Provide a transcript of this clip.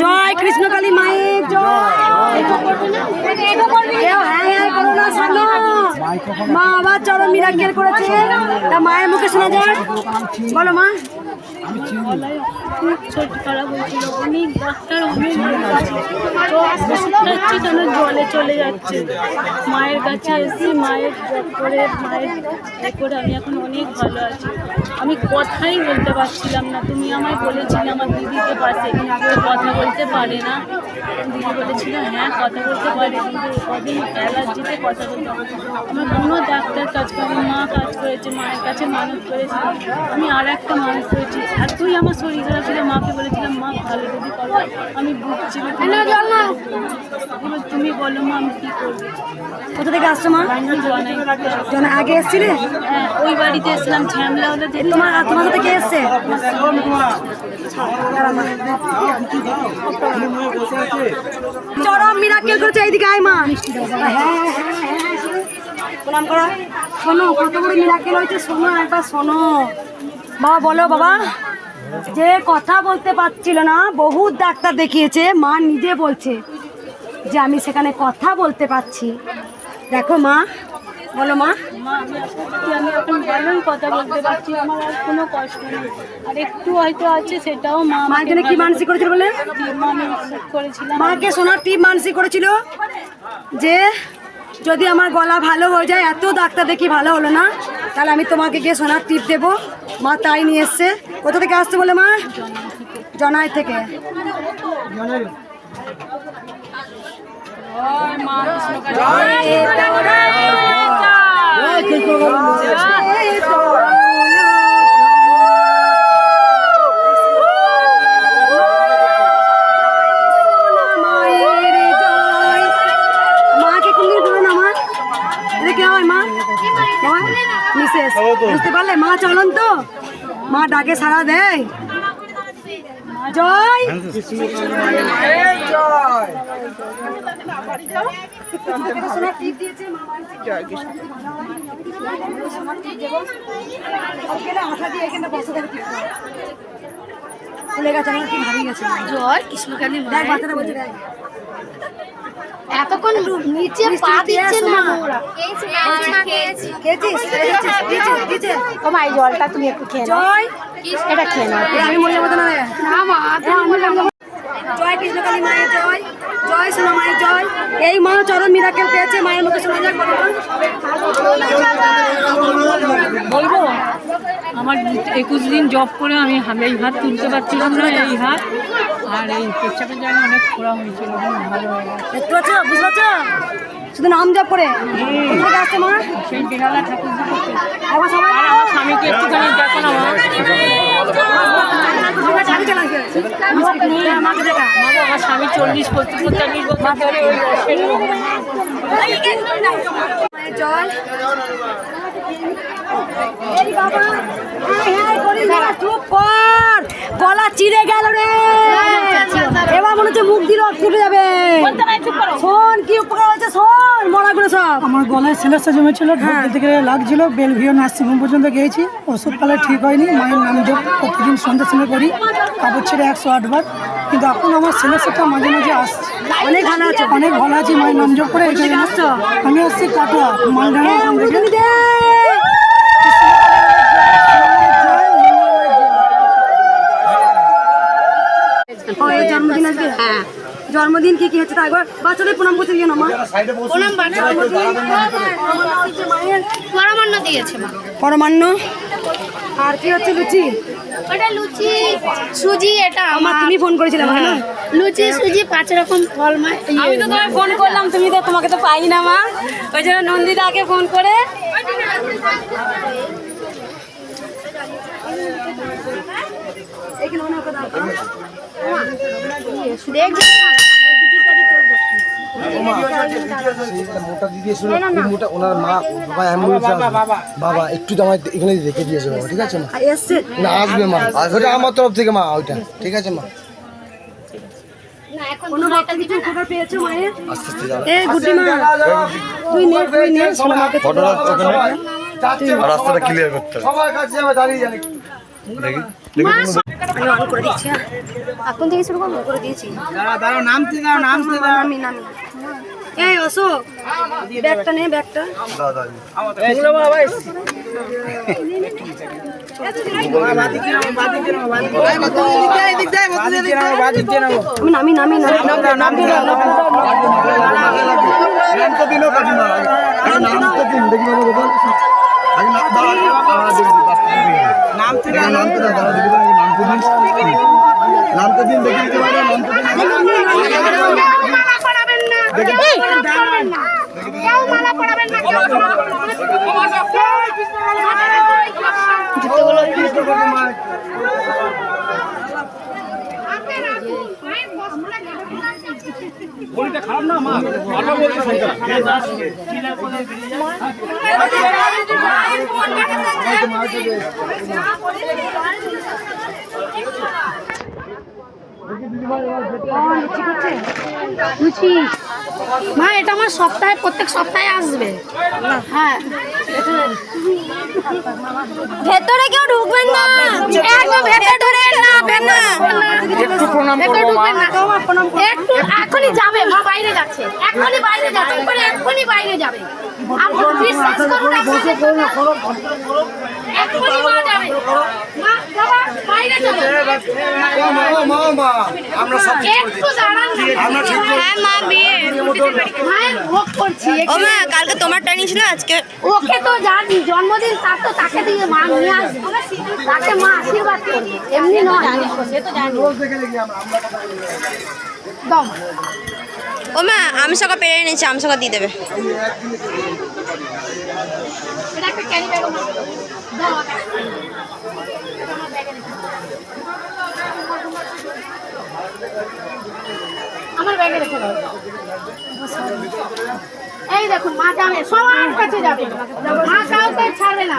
জয় কৃষ্ণকালী মায়ের জয়। মা আবার চরম মিরাক্কেল করেছে, তা মায়ের মুখে শোনা যায়। বলো মা। খুব ছোট খারাপ হয়েছিল, অনেক ডাক্তার অনেক জলে চলে যাচ্ছে। মায়ের কাছে এসে মায়ের করে আমি এখন অনেক ভালো আছি। আমি কথাই বলতে পারছিলাম না। তুমি আমায় বলেছিলে আমার দিদিকে পাশে কথা বলতে পারে না, দিদি বলেছিল হ্যাঁ কথা বলতে পারে, কিন্তু কদিন অ্যালার্জিতে কথা বলতে পারে। আমার কোনো ডাক্তার কাজ করে, মা কাজ করেছে, মায়ের কাছে মানত করেছে, আমি আর একটা মানত করেছি। এতই আমার শরীর খারাপ ছিল, মাকে বলেছিলাম মা ভালো যদি করো, আমি বুঝছি তুমি বলো মা আমি কী করবো। কোথা থেকে আসছো মা? জানা আগে এসছিলে? হ্যাঁ, ওই বাড়িতে এসলাম ঝামেলা হলে। তোমার সাথে কে এসছে? চরম মিরাক্কেল করেছে। এইদিকে আয় মা। প্রণাম করো। শোনো কত বড় মিরাক্কেল হয়েছে, শোনো একবার শোনো। বাবা বলো বাবা। যে কথা বলতে পারছিল না, বহুত ডাক্তার দেখিয়েছে, মা নিজে বলছে যে আমি সেখানে কথা বলতে পারছি। দেখো মা, বলো মা। আমি এখন ভালোই কথা বলতে পারছি, আমার আর কোনো কষ্ট নেই। আর একটু হয়তো আছে, সেটাও মায়ের জন্য কি মানসিক করেছিল বলে? করেছিলাম মাকে সোনার টিপ মানসিক করেছিল যে যদি আমার গলা ভালো হয়ে যায়, এত ডাক্তার দেখি ভালো হলো না, তাহলে আমি তোমাকে গিয়ে সোনার টিপ দেবো। মা তাই নিয়ে এসছে। কোথা থেকে আসছে বলে মা? জনাই থেকে। বুঝতে পারলে মা চলন তো, মা ডাকে সাড়া দেয়। জয় জয় কৃষ্ণকালী এতক্ষণ নিচে পা দিচ্ছে না। ও মা এই জলটা তুমি একটু খেয়ে নাও। জয় এটা খেয়ে নাও। আমি মনে মতো না মা জয় কৃষ্ণকালী মায়ের জয়। জয় সোনা মায়ের জয়। এই মা চরম মিরাক্কেল পেয়েছে, মায়ের মুখে শোনা যাক। বলবো আমার 21 দিন জব করে আমি এই হাত তুলতে পারছিলাম না, এই হাত আর এই পেচ্ছাপের জায়গায় অনেক খোঁড়া হয়েছিল, ভালো হয়ে গেছে। দেখতে পাচ্ছ, বুঝতে পারছ? শুধু নাম জপ করে আসছে মা। সেই বেহালা ঠাকুর আমার স্বামীকে একটুখানি দেখো না মা। আমার স্বামী 40-45 বছর ধরে ওই জয় চুপ কর, গলা চিড়ে গেল রে। এবার মনে হচ্ছে মুখ দিয়ে রক্ত উঠে যাবে। শোন কি উপকার হয়েছে, শোন মরা করে সব। আমার গলায় সেলেসা জমেছিল, ঢুকতে থেকে লাগছিল। বেলভিও নার্সিংহোম পর্যন্ত গিয়েছি, ওষুধপালা ঠিক হয়নি। মায়ের নাম জপ প্রতিদিন সন্ধ্যার সময় করি, কাপড় ছেড়ে 108 বার। কিন্তু এখন আমার সেলেসাটা মাঝে মাঝে আসছে। অনেক ভালো আছে, অনেক ভালো আছি মায়ের নাম জপ করে। আমি আসছি কাটোয়া মালডাঙ্গা থেকে। জন্মদিন আজকে? হ্যাঁ। জন্মদিন কি কি হচ্ছে তা একবার বাচ্চাদের প্রণাম করতে গিয়ে না মা? পরমান্ন দিয়েছে মা। পরমান্ন আর কি হচ্ছে? লুচি। ওটা লুচি সুজি। এটা আমার তুমি ফোন করেছিলে মা? লুচি সুজি 5 রকম ফল মা। আমি তো তোমায় ফোন করলাম, তুমি তো তোমাকে তো পাই না মা, ওই জন্য নন্দিতাকে ফোন করে মোটা দিদি এসে মোটা ওনার মা বাবা অ্যাম্বুলেন্স বাবা একটু তো আমার এখানে রেখে দিয়েছে বাবা, ঠিক আছে মা? না আসবে মা, ওটা আমার তরফ থেকে মা, ওইটা ঠিক আছে মা। রাস্তাটা ক্লিয়ার করতে হবে। সবার কাছে দাঁড়িয়ে জানি মা আমি অন করে দিচ্ছি, হ্যাঁ। এখন থেকে শুরু করবো, করে দিয়েছি। নামি নামি। এই অশোক, ব্যাগটা নে, ব্যাগটা। আমি নামি নামি নামি। মালা পড়াবেন না, কেউ মালা পড়াবেন না, কেউ মালা পড়াবেন না। লুচি মা, এটা আমার সপ্তাহে প্রত্যেক সপ্তাহে আসবে। হ্যাঁ, ভেতরে কেউ ঢুকবেন না, একদম ভেতরে ঢুকবেন না, ভেতরে ঢুকবেন না। একটু এখনই যাবে, মা বাইরে যাচ্ছে, এখনই বাইরে যাচ্ছে, এখনই বাইরে যাবে। আপনি বিশ্বাস করুন, এখনই মা যাবে, মা বাবা বাইরে যাবে। আমরা সব একটু দাঁড়ান না। হ্যাঁ মা, বিয়ে মায়ের ভোগ করছি। ও মা, কালকে তোমার টাইম ছিল, আজকে ওকে তো জানি জন্মদিন, তার তো তাকে দিয়ে মা নিয়ে আসবে, তাকে মা আশীর্বাদ করবে, এমনি নয়। সে তো জানি। দাও মা। ও মা, আমি সকা পেরে এনেছি, আমি সকা দিয়ে দেবে। এটা একটা ক্যারি ব্যাগ দাও। আমার ব্যাগে রেখে দাও। এই দেখুন, মা যাবে, সবার কাছে যাবে, মা কাউকে ছাড়বে না।